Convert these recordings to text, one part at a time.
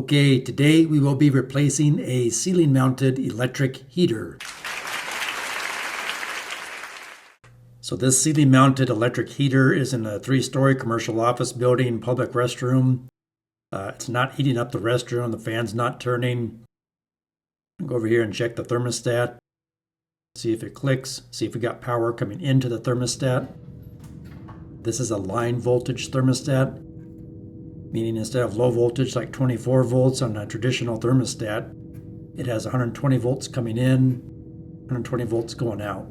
Okay, today we will be replacing a ceiling-mounted electric heater. So this ceiling-mounted electric heater is in a 3-story commercial office building, public restroom. It's not heating up the restroom, the fan's not turning. I'll go over here and check the thermostat, see if it clicks, see if we got power coming into the thermostat. This is a line voltage thermostat, meaning instead of low voltage like 24 volts on a traditional thermostat, it has 120 volts coming in, 120 volts going out.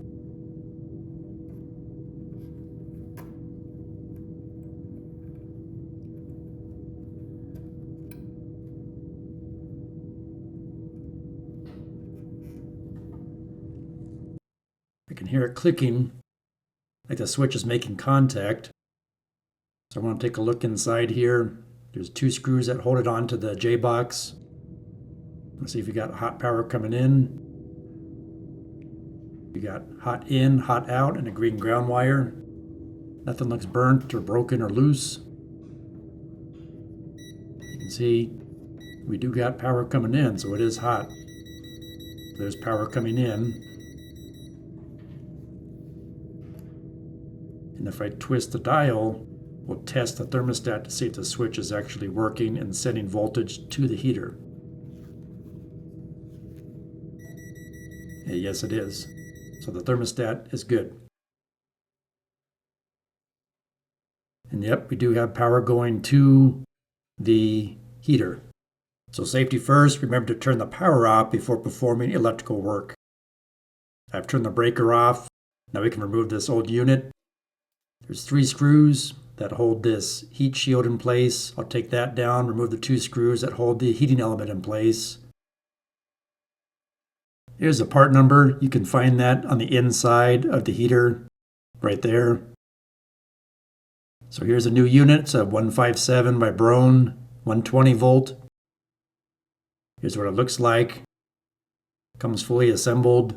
I can hear it clicking, like the switch is making contact. So I want to take a look inside here. There's 2 screws that hold it onto the J-box. Let's see if you got hot power coming in. You got hot in, hot out, and a green ground wire. Nothing looks burnt or broken or loose. You can see we do got power coming in, so it is hot. There's power coming in. And if I twist the dial, we'll test the thermostat to see if the switch is actually working and sending voltage to the heater. Yes, it is. So the thermostat is good. And yep, we do have power going to the heater. So safety first, remember to turn the power off before performing electrical work. I've turned the breaker off. Now we can remove this old unit. There's 3 screws that hold this heat shield in place. I'll take that down, remove the 2 screws that hold the heating element in place. Here's the part number. You can find that on the inside of the heater, right there. So here's a new unit. It's a 157 by Broan, 120 volt. Here's what it looks like. Comes fully assembled.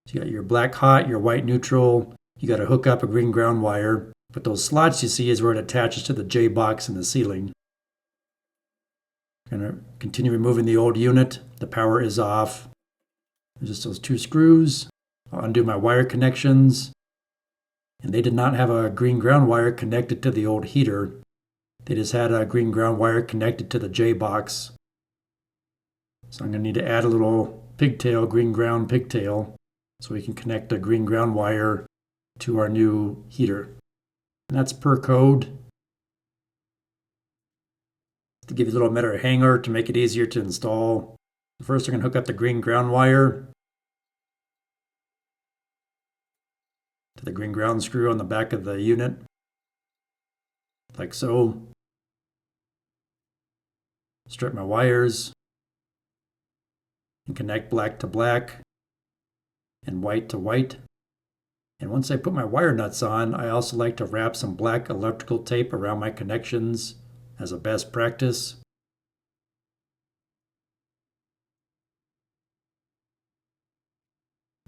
So you got your black hot, your white neutral. You got to hook up a green ground wire. But those slots you see is where it attaches to the J-box in the ceiling. I'm going to continue removing the old unit. The power is off. There's just those 2 screws. I'll undo my wire connections. And they did not have a green ground wire connected to the old heater. They just had a green ground wire connected to the J-box. So I'm going to need to add a little pigtail, green ground pigtail, so we can connect the green ground wire to our new heater. And that's per code. To give you a little better hanger to make it easier to install. First, we're going to hook up the green ground wire to the green ground screw on the back of the unit, like so. Strip my wires and connect black to black and white to white. And once I put my wire nuts on, I also like to wrap some black electrical tape around my connections as a best practice.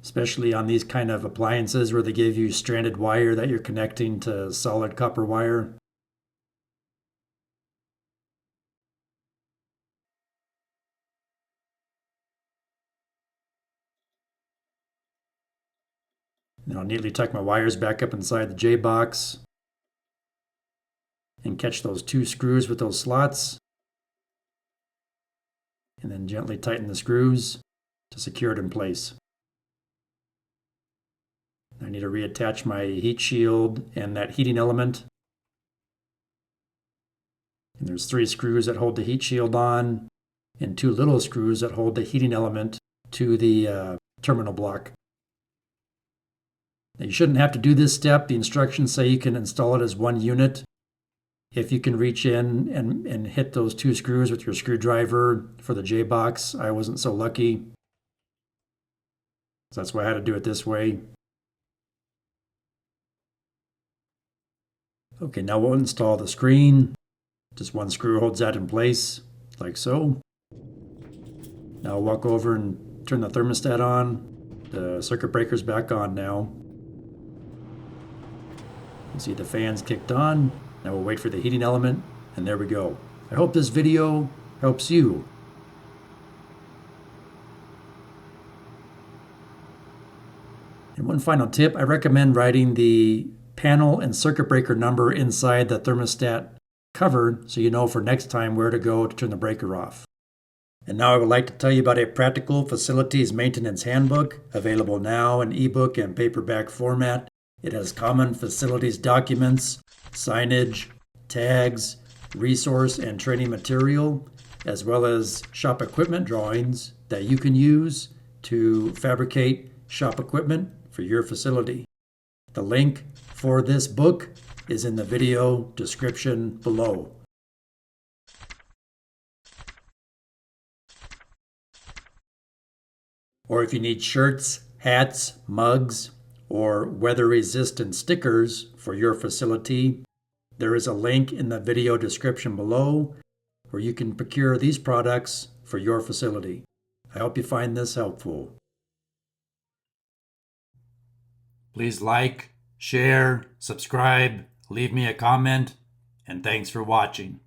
Especially on these kind of appliances where they give you stranded wire that you're connecting to solid copper wire. Then I'll neatly tuck my wires back up inside the J-box and catch those 2 screws with those slots. And then gently tighten the screws to secure it in place. I need to reattach my heat shield and that heating element. And there's 3 screws that hold the heat shield on and 2 little screws that hold the heating element to the terminal block. Now, you shouldn't have to do this step. The instructions say you can install it as 1 unit. If you can reach in and hit those 2 screws with your screwdriver for the J-box, I wasn't so lucky. So that's why I had to do it this way. Okay, now we'll install the screen. Just 1 screw holds that in place, like so. Now I'll walk over and turn the thermostat on. The circuit breaker's back on now. You can see the fan's kicked on. Now we'll wait for the heating element, and there we go. I hope this video helps you. And one final tip, I recommend writing the panel and circuit breaker number inside the thermostat cover so you know for next time where to go to turn the breaker off. And now I would like to tell you about a practical facilities maintenance handbook available now in ebook and paperback format. It has common facilities documents, signage, tags, resource and training material, as well as shop equipment drawings that you can use to fabricate shop equipment for your facility. The link for this book is in the video description below. Or if you need shirts, hats, mugs, or weather-resistant stickers for your facility, there is a link in the video description below where you can procure these products for your facility. I hope you find this helpful. Please like, share, subscribe, leave me a comment, and thanks for watching.